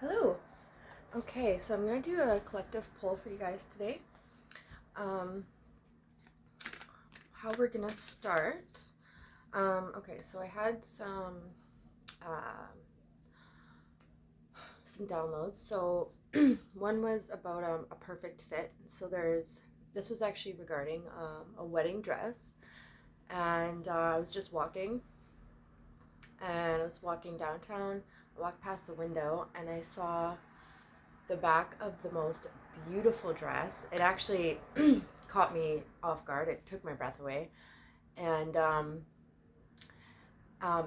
Hello. Okay, so I'm gonna do a collective poll for you guys today. Um, how we're gonna start. Okay, so I had some downloads. So one was about a perfect fit. So this was actually regarding a wedding dress, and I was just walking, and I was walking downtown. I walked past the window, and I saw the back of the most beautiful dress. It actually caught me off guard. It took my breath away, and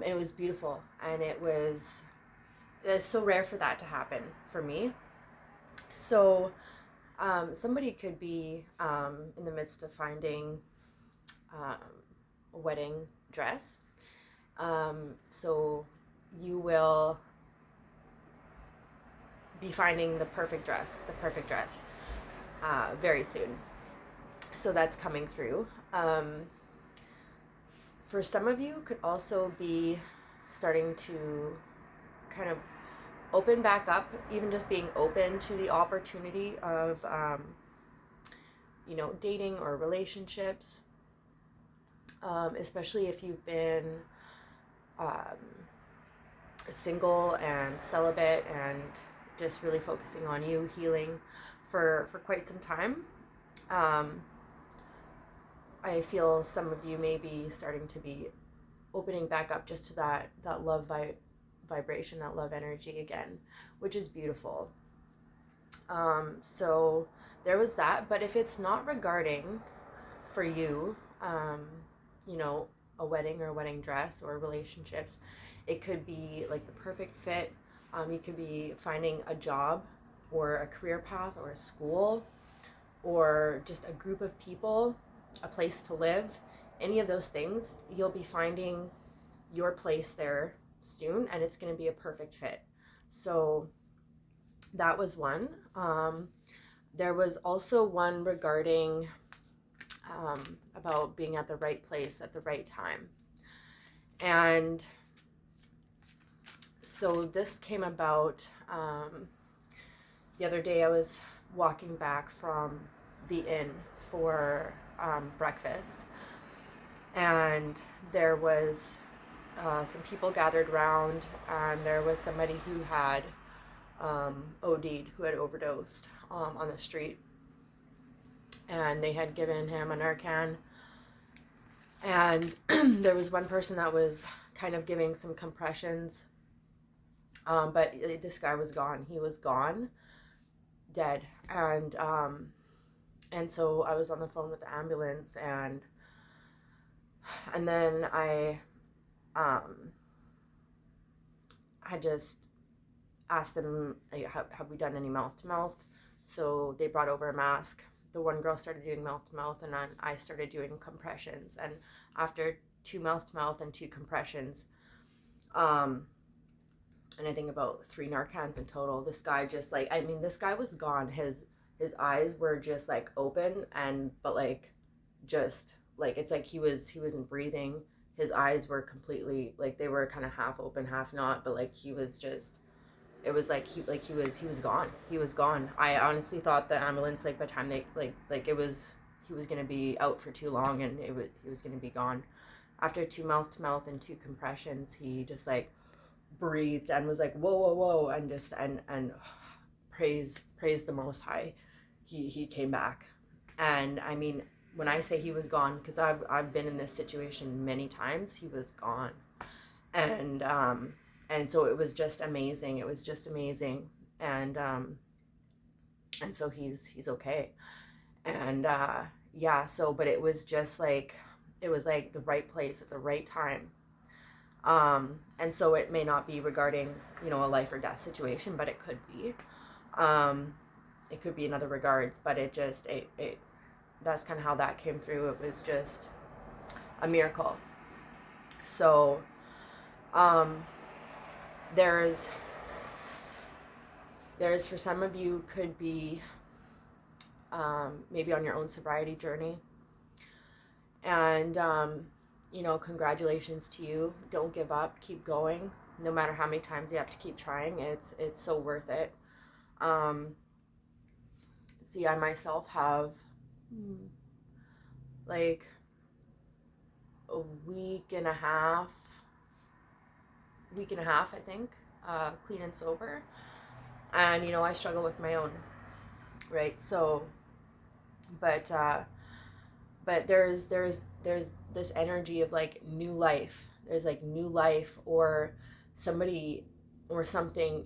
it was beautiful. And it's so rare for that to happen for me. So somebody could be in the midst of finding um, a wedding dress. So you will be finding the perfect dress, very soon. So that's coming through. For some of you, could also be starting to kind of open back up, even just being open to the opportunity of, dating or relationships, especially if you've been um, single and celibate and just really focusing on you healing for quite some time. I feel some of you may be starting to be opening back up just to that love vibration, that love energy again, which is beautiful. So there was that. But if it's not regarding for you, you know, a wedding or a wedding dress or relationships, it could be like the perfect fit. You could be finding a job or a career path or a school or just a group of people, a place to live, any of those things. You'll be finding your place there soon, and it's going to be a perfect fit. So that was one. There was also one regarding about being at the right place at the right time. And so this came about the other day. I was walking back from the inn for breakfast, and there was some people gathered around, and there was somebody who had OD'd, who had overdosed on the street, and they had given him a Narcan, and there was one person that was kind of giving some compressions, but this guy was gone. He was gone, dead, and so I was on the phone with the ambulance, and then I just asked them, have we done any mouth to mouth? So they brought over a mask. The one girl started doing mouth to mouth, and then I started doing compressions. And after 2 mouth to mouth and 2 compressions, and I think about 3 Narcans in total, this guy just this guy was gone. His eyes were just like open, but like just like it's like he wasn't breathing. His eyes were completely like they were kind of half open, half not, but like he was just, it was like he was gone. He was gone. I honestly thought the ambulance, like by the time they it was, he was gonna be out for too long, and he was gonna be gone. After 2 mouth to mouth and 2 compressions, he just like breathed and was like whoa whoa whoa, and just and praise the Most High. He came back, and I mean, when I say he was gone, because I've been in this situation many times, he was gone, and so it was just amazing. It was just amazing, and so he's okay, and yeah. So, but it was just like, it was like the right place at the right time. And so it may not be regarding, a life or death situation, but it could be. It could be in other regards, but it just it that's kind of how that came through. It was just a miracle. So there's for some of you, could be maybe on your own sobriety journey, and congratulations to you. Don't give up, keep going. no matter how many times you have to keep trying, it's so worth it. See, I myself have like a week and a half, I think, clean and sober. And, I struggle with my own, right? So, but there's this energy of like new life. There's like new life, or somebody or something,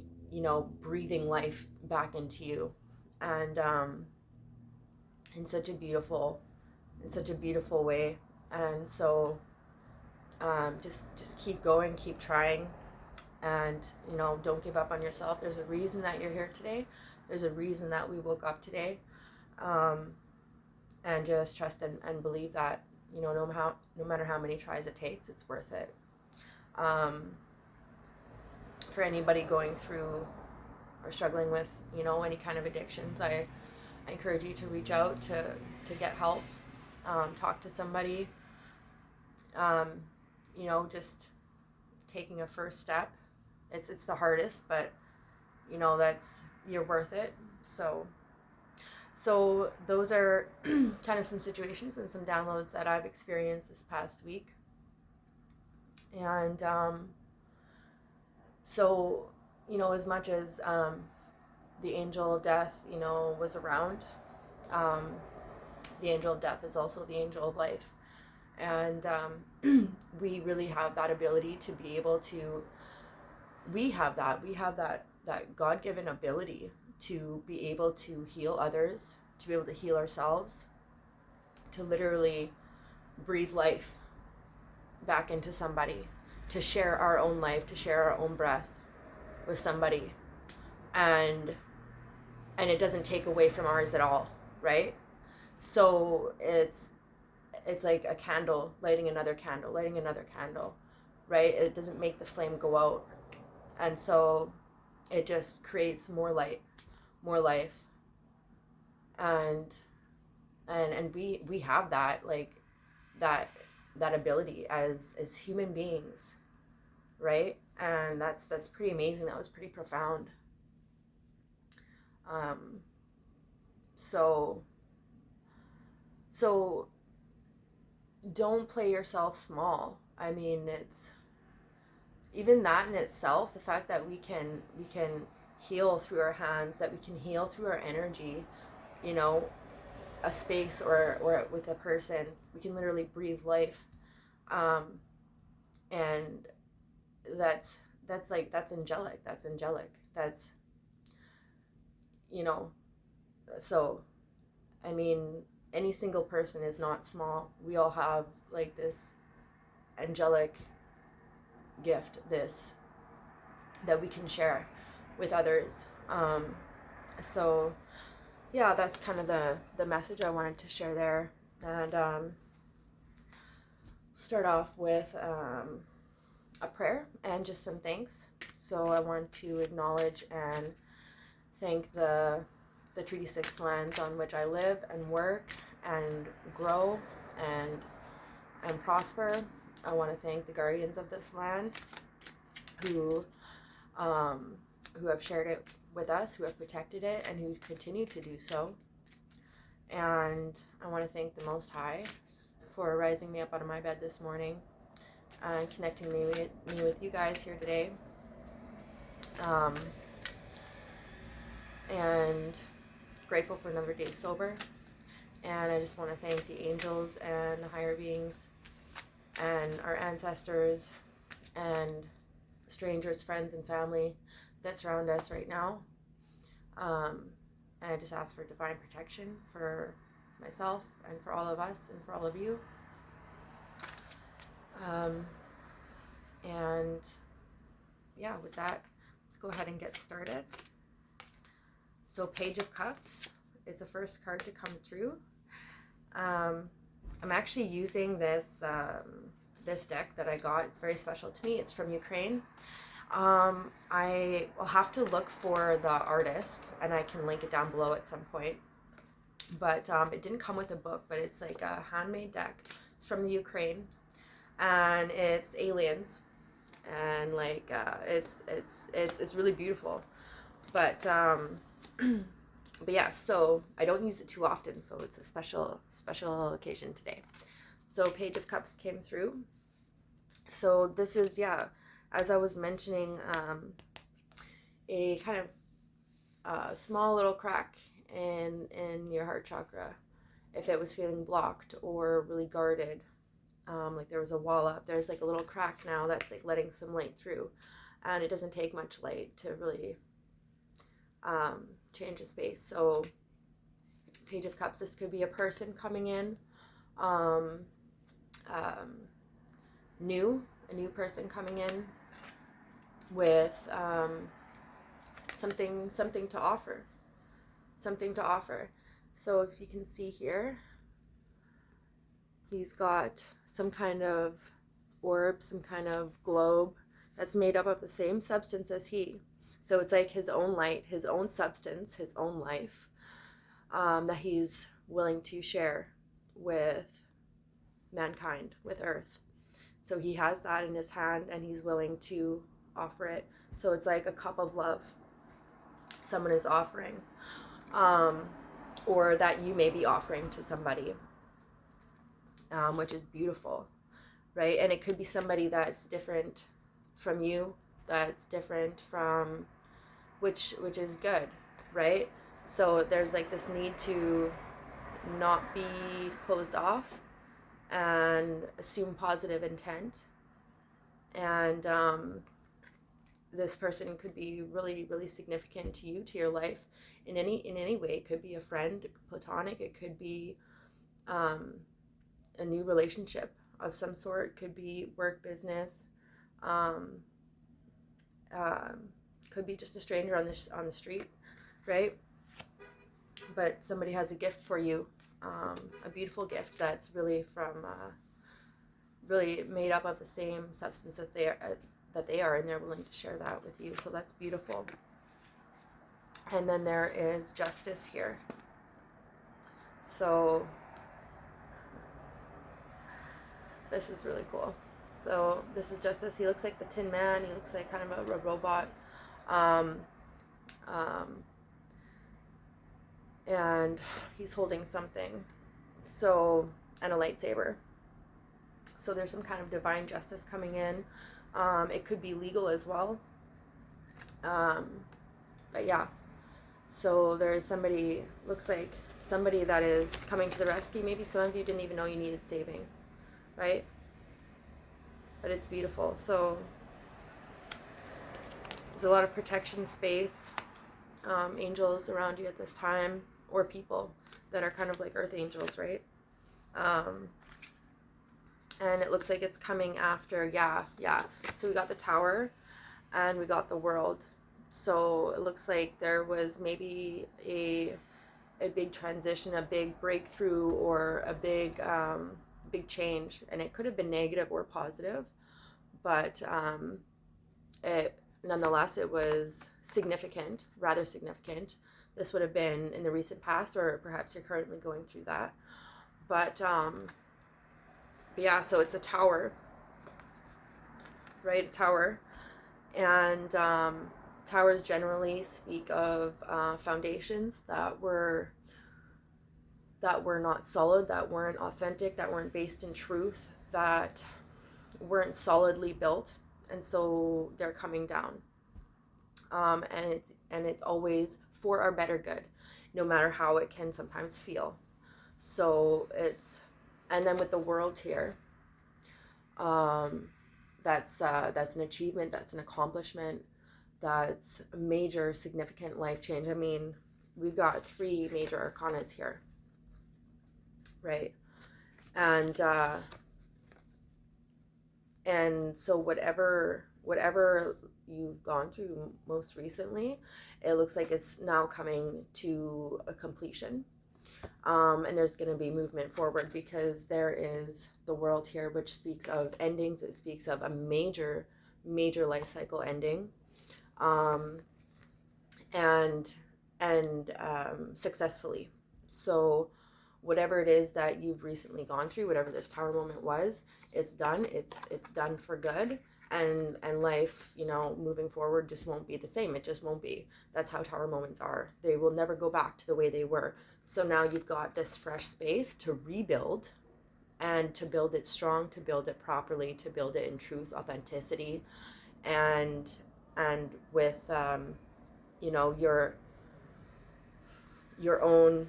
breathing life back into you. And in such a beautiful way. And so just keep going, keep trying, and don't give up on yourself. There's a reason that you're here today. There's a reason that we woke up today. And just trust and believe that no matter how many tries it takes, it's worth it. For anybody going through or struggling with any kind of addictions, I encourage you to reach out to get help. Talk to somebody. Just taking a first step. It's the hardest, but you're worth it. So those are kind of some situations and some downloads that I've experienced this past week. And so as much as the angel of death was around, the angel of death is also the angel of life. And we really have that ability to be able to, we have that God-given ability to be able to heal others, to be able to heal ourselves, to literally breathe life back into somebody, to share our own life, to share our own breath with somebody. And it doesn't take away from ours at all, right? So it's like a candle lighting another candle, right? It doesn't make the flame go out. And so it just creates more light, more life. And we have that, like that ability as human beings, right? And that's pretty amazing. That was pretty profound. So don't play yourself small. I mean, it's even that in itself, the fact that we can heal through our hands, that we can heal through our energy, a space or with a person, we can literally breathe life. And that's angelic. That's, so, I mean, any single person is not small. We all have like this angelic gift, that we can share with others. So yeah, that's kind of the message I wanted to share there. And start off with a prayer and just some thanks. So I want to acknowledge and thank the Treaty 6 lands on which I live and work and grow and prosper. I want to thank the guardians of this land who have shared it with us, who have protected it, and who continue to do so. And I want to thank the Most High for rising me up out of my bed this morning and connecting me with you guys here today. And grateful for another day sober. And I just want to thank the angels and the higher beings and our ancestors and strangers, friends, and family that surround us right now. And I just ask for divine protection for myself and for all of us and for all of you. And yeah, with that, let's go ahead and get started. So Page of Cups is the first card to come through. I'm actually using this deck that I got. It's very special to me. It's from Ukraine. I will have to look for the artist, and I can link it down below at some point. But it didn't come with a book, but it's like a handmade deck. It's from the Ukraine, and it's aliens. and like it's really beautiful. But but yeah, so I don't use it too often, so it's a special occasion today. So Page of Cups came through. So this is, yeah, as I was mentioning, a kind of small little crack in your heart chakra, if it was feeling blocked or really guarded, like there was a wall up, there's like a little crack now that's like letting some light through, and it doesn't take much light to really change a space. So Page of Cups, this could be a person coming in, um, um, a new person coming in with something to offer, So if you can see here, he's got some kind of orb, some kind of globe that's made up of the same substance as he. So it's like his own light, his own substance, his own life, that he's willing to share with mankind, with Earth. So he has that in his hand and he's willing to offer it. So it's like a cup of love someone is offering, or that you may be offering to somebody, which is beautiful, right? And it could be somebody that's different from you, that's different from, which is good, right? So there's like this need to not be closed off and assume positive intent. And this person could be really, really significant to you, to your life in any way. It could be a friend, platonic. It could be a new relationship of some sort. It could be work, business. Could be just a stranger on the street, right? But somebody has a gift for you, a beautiful gift that's really from really made up of the same substance as they are, and they're willing to share that with you. So that's beautiful. And then there is Justice here. So this is really cool. So this is Justice. He looks like the Tin Man. He looks like kind of a robot. And he's holding something. So, and a lightsaber. So there's some kind of divine justice coming in. It could be legal as well. But yeah. So there's somebody, looks like somebody that is coming to the rescue. Maybe some of you didn't even know you needed saving, right? But it's beautiful. So there's a lot of protection space, angels around you at this time, or people that are kind of like earth angels, right? And it looks like it's coming after, yeah. So we got the Tower and we got the World. So it looks like there was maybe a big transition, a big breakthrough, or a big change, and it could have been negative or positive, but nonetheless it was significant, rather significant. This would have been in the recent past, or perhaps you're currently going through that. But yeah, so it's a tower, right? A tower. And towers generally speak of foundations that were not solid, that weren't authentic, that weren't based in truth, that weren't solidly built, and so they're coming down. And it's always for our better good, no matter how it can sometimes feel. So it's, and then with the World here, that's an achievement, that's an accomplishment, that's a major significant life change. I mean, we've got 3 major arcanas here, right? And so whatever you've gone through most recently, it looks like it's now coming to a completion. And there's going to be movement forward, because there is the World here, which speaks of endings. It speaks of a major life cycle ending, and successfully. So whatever it is that you've recently gone through, whatever this Tower moment was, it's done. It's done for good, and life, you know, moving forward just won't be the same. It just won't be. That's how tower moments are. They will never go back to the way they were. So now you've got this fresh space to rebuild, and to build it strong, to build it properly, to build it in truth, authenticity, and with you know, your own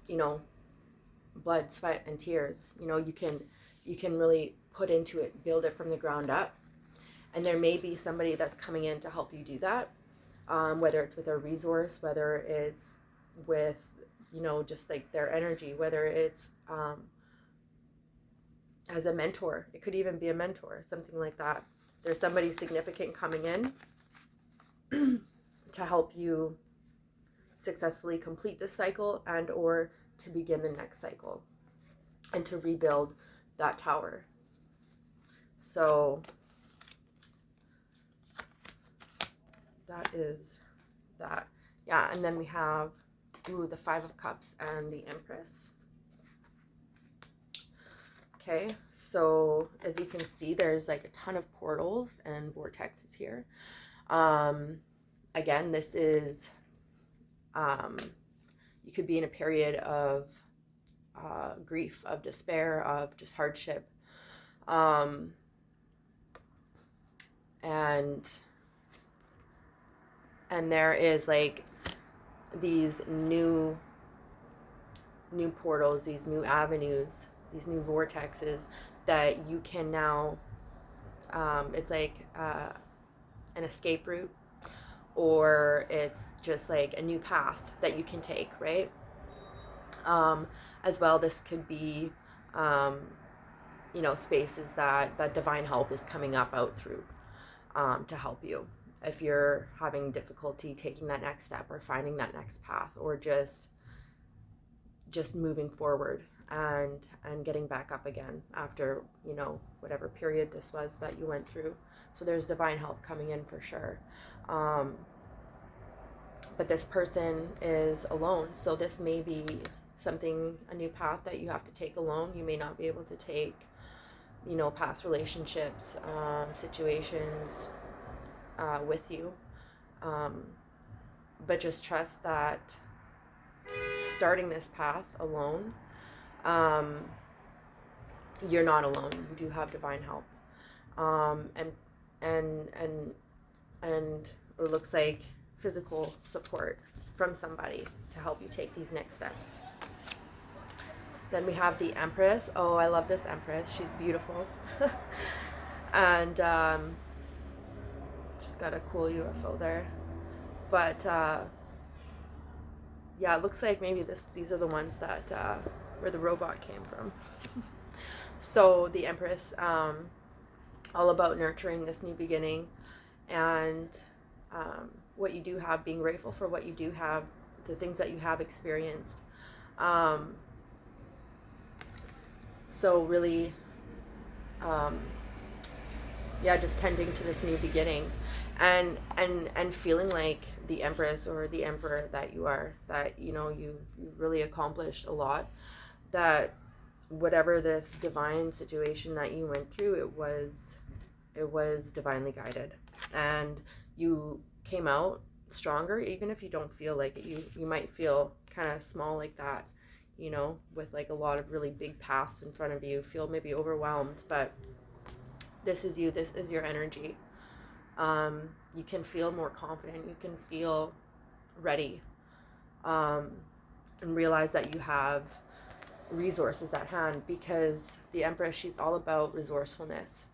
you know, blood, sweat, and tears. You know, you can really put into it, build it from the ground up. And there may be somebody that's coming in to help you do that, whether it's with a resource, whether it's with, you know, just like their energy, whether it's as a mentor. It could even be a mentor, something like that. There's somebody significant coming in to help you successfully complete this cycle, and or to begin the next cycle and to rebuild that tower. So that is that. Yeah, and then we have the Five of Cups and the Empress. Okay, so as you can see, there's like a ton of portals and vortexes here. Again, this is you could be in a period of grief, of despair, of just hardship, and there is like these new portals, these new avenues, these new vortexes that you can now, it's like an escape route, or it's just like a new path that you can take, right? As well, this could be, you know, spaces that divine help is coming up out through, to help you if you're having difficulty taking that next step or finding that next path, or just moving forward and getting back up again after, you know, whatever period this was that you went through. So there's divine help coming in for sure. But this person is alone, so this may be something, a new path that you have to take alone. You may not be able to take, you know, past relationships, situations with you, but just trust that starting this path alone, you're not alone. You do have divine help, and it looks like physical support from somebody to help you take these next steps. Then we have the Empress. Oh, I love this Empress. She's beautiful. And just got a cool UFO there. But yeah, it looks like maybe these are the ones that where the robot came from. So the Empress, all about nurturing this new beginning, and what you do have, being grateful for what you do have, the things that you have experienced. So really, yeah, just tending to this new beginning, and feeling like the Empress or the Emperor that you are, that, you know, you really accomplished a lot, that whatever this divine situation that you went through, it was divinely guided, and you came out stronger. Even if you don't feel like it, you might feel kind of small like that, you know, with like a lot of really big paths in front of you, feel maybe overwhelmed, but this is you, this is your energy. You can feel more confident, you can feel ready, and realize that you have resources at hand, because the Empress, she's all about resourcefulness.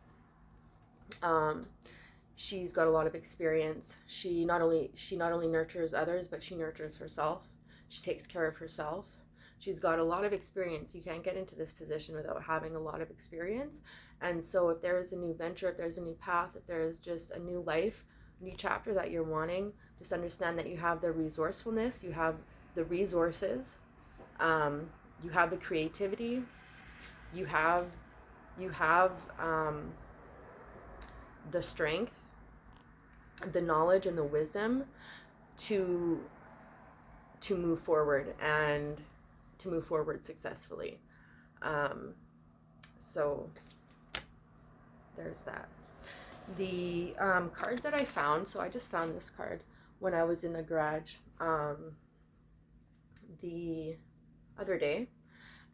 She's got a lot of experience. She not only nurtures others, but she nurtures herself. She takes care of herself. She's got a lot of experience. You can't get into this position without having a lot of experience. And so if there is a new venture, if there's a new path, if there is just a new life, new chapter that you're wanting, just understand that you have the resourcefulness, you have the resources, you have the creativity, you have the strength, the knowledge, and the wisdom to move forward, and to move forward successfully. So there's that. The card that I found, so I just found this card when I was in the garage the other day,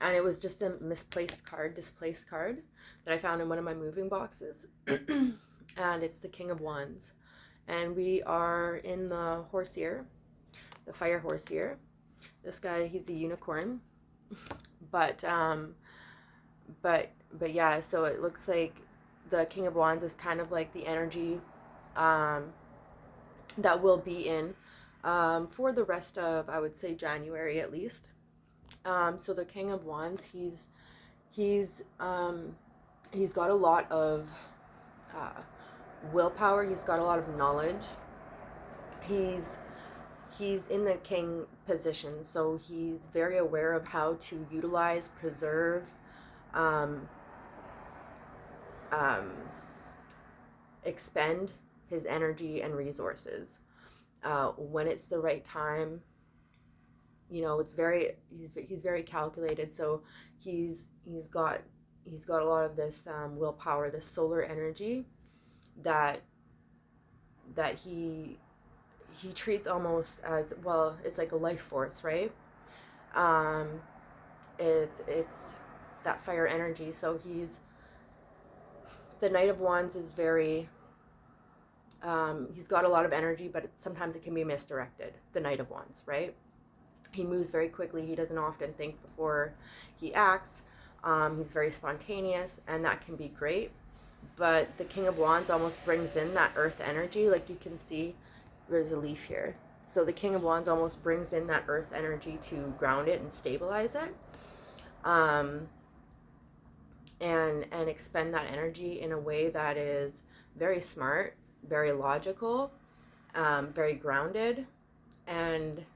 and it was just a displaced card that I found in one of my moving boxes. And it's the King of Wands, and we are in the horse year, the fire horse year. This guy, he's a unicorn, but yeah, so it looks like the King of Wands is kind of like the energy that we'll be in for the rest of, I would say, January at least. So the King of Wands, he's got a lot of willpower. He's got a lot of knowledge. He's in the king position, so he's very aware of how to utilize, preserve, expend his energy and resources when it's the right time. You know, he's very calculated. So he's got a lot of this willpower, this solar energy that he treats almost as, well, it's like a life force, right? It's that fire energy. So the Knight of Wands is very, he's got a lot of energy, but sometimes it can be misdirected, the Knight of Wands, right? He moves very quickly. He doesn't often think before he acts. He's very spontaneous, and that can be great. But the King of Wands almost brings in that earth energy. Like you can see, there's a leaf here. So the King of Wands almost brings in that earth energy to ground it and stabilize it. And expend that energy in a way that is very smart, very logical, very grounded, and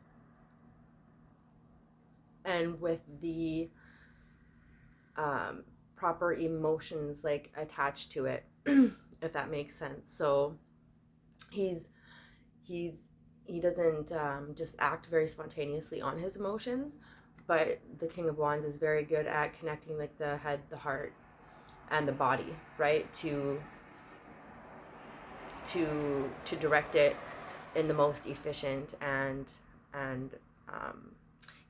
with the proper emotions like attached to it, if that makes sense. So he doesn't just act very spontaneously on his emotions, but the King of Wands is very good at connecting like the head, the heart, and the body, right, to direct it in the most efficient and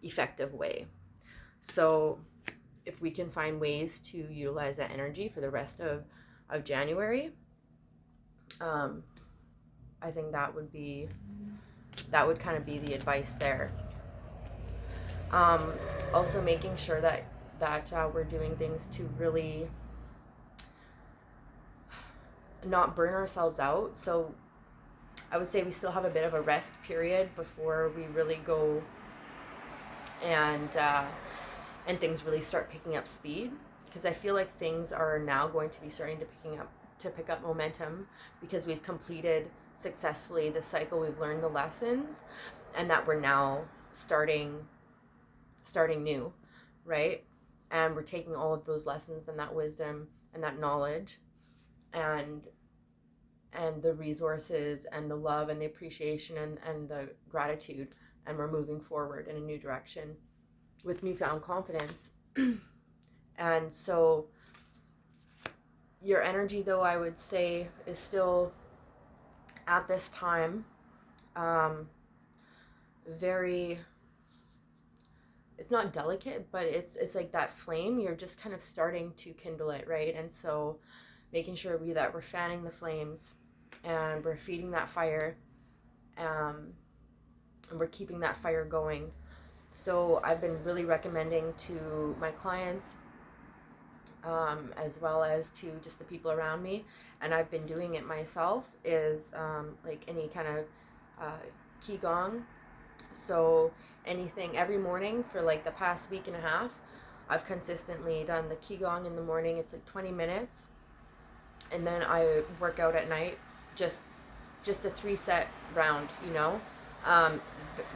effective way. So if we can find ways to utilize that energy for the rest of January, I think that would kind of be the advice there. Also making sure that we're doing things to really not burn ourselves out. So I would say we still have a bit of a rest period before we really go and things really start picking up speed, because I feel like things are now going to be starting to pick up momentum, because we've completed successfully the cycle, we've learned the lessons, and that we're now starting new, right? And we're taking all of those lessons and that wisdom and that knowledge and the resources and the love and the appreciation and the gratitude, and we're moving forward in a new direction with newfound confidence. And so your energy, though, I would say, is still at this time very, it's not delicate, but it's like that flame, you're just kind of starting to kindle it, right? And so making sure that we're fanning the flames and we're feeding that fire, and we're keeping that fire going. So I've been really recommending to my clients, as well as to just the people around me, and I've been doing it myself, is like any kind of qigong. So anything every morning for like the past week and a half, I've consistently done the qigong in the morning. It's like 20 minutes, and then I work out at night, just a 3-set round, you know.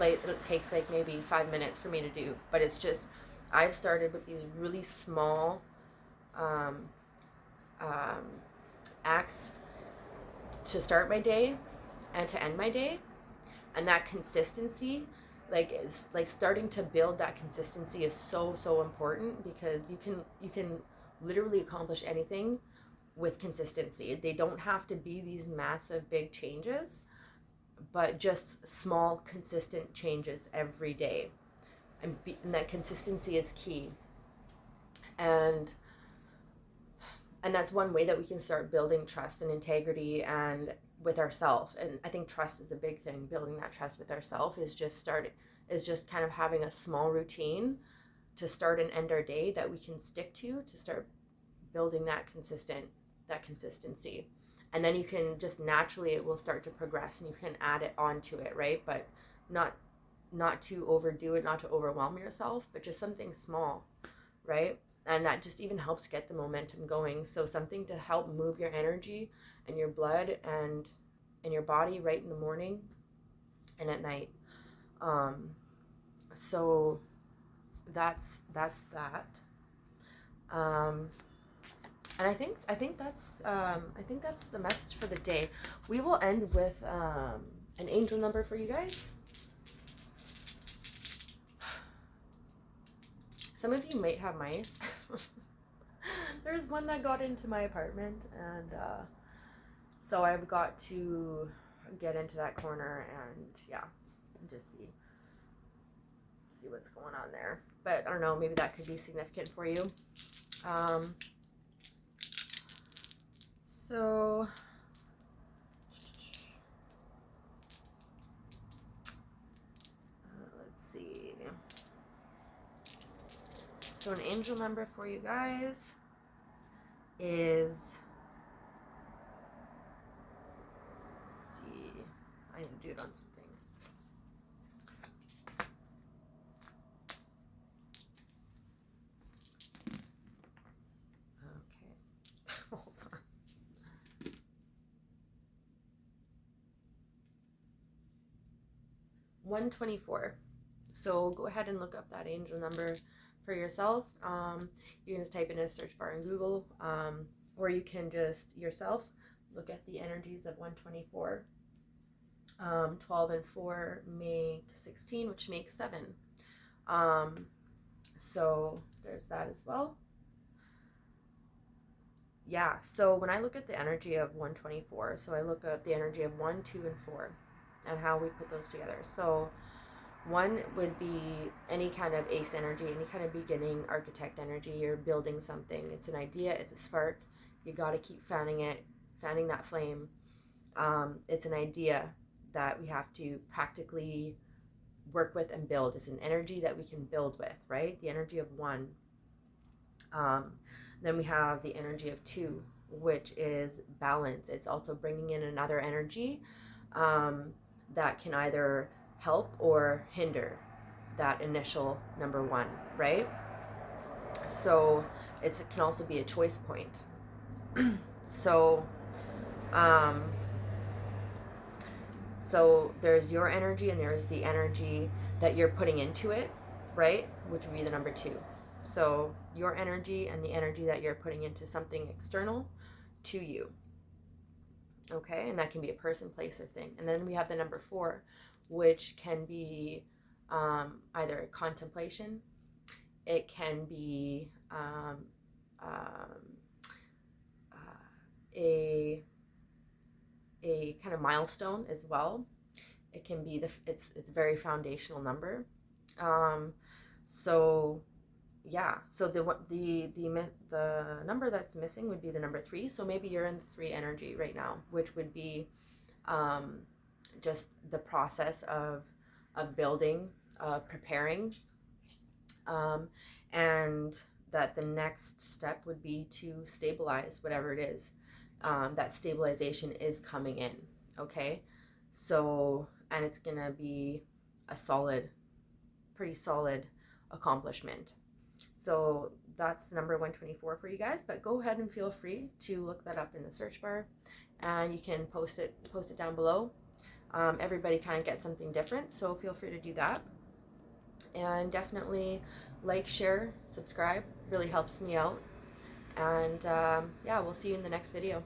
Like it takes like maybe 5 minutes for me to do, but it's just, I've started with these really small acts to start my day and to end my day, and that consistency, like starting to build that consistency is so important, because you can literally accomplish anything with consistency. They don't have to be these massive big changes, but just small consistent changes every day. And that consistency is key. And that's one way that we can start building trust and integrity and with ourselves. And I think trust is a big thing. Building that trust with ourselves is just kind of having a small routine to start and end our day that we can stick to start building that consistency. And then you can just naturally, it will start to progress and you can add it onto it, right? But not to overdo it, not to overwhelm yourself, but just something small, right? And that just even helps get the momentum going. So something to help move your energy and your blood and in your body right in the morning and at night. So that's that. And I think that's the message for the day. We will end with an angel number for you guys. Some of you might have mice. There's one that got into my apartment, and so I've got to get into that corner and just see what's going on there. But I don't know, maybe that could be significant for you. So let's see. So an angel number for you guys is, let's see, I need to do it on something. Okay, hold on. 124. So go ahead and look up that angel number for yourself. You can just type in a search bar in Google, or you can just yourself look at the energies of 124. 12 and 4 make 16, which makes 7. So there's that as well. Yeah, so when I look at the energy of 124, so I look at the energy of 1, 2, and 4 and how we put those together. So 1 would be any kind of ace energy, any kind of beginning architect energy. You're building something. It's an idea. It's a spark. You got to keep fanning that flame. It's an idea that we have to practically work with and build. It's an energy that we can build with, right? The energy of 1. Then we have the energy of 2, which is balance. It's also bringing in another energy that can either help or hinder that initial number 1, right? So it can also be a choice point. So there's your energy and there's the energy that you're putting into it, right? Which would be the number 2. So your energy and the energy that you're putting into something external to you. Okay, and that can be a person, place, or thing. And then we have the number 4, which can be either contemplation, it can be a kind of milestone as well. It can be it's a very foundational number. So the number that's missing would be the number 3. So maybe you're in the 3 energy right now, which would be just the process of building, preparing, and that the next step would be to stabilize whatever it is. That stabilization is coming in, okay? So, and it's gonna be a pretty solid accomplishment. So that's number 124 for you guys, but go ahead and feel free to look that up in the search bar, and you can post it down below. Everybody kind of gets something different, so feel free to do that. And definitely like, share, subscribe, really helps me out. And we'll see you in the next video.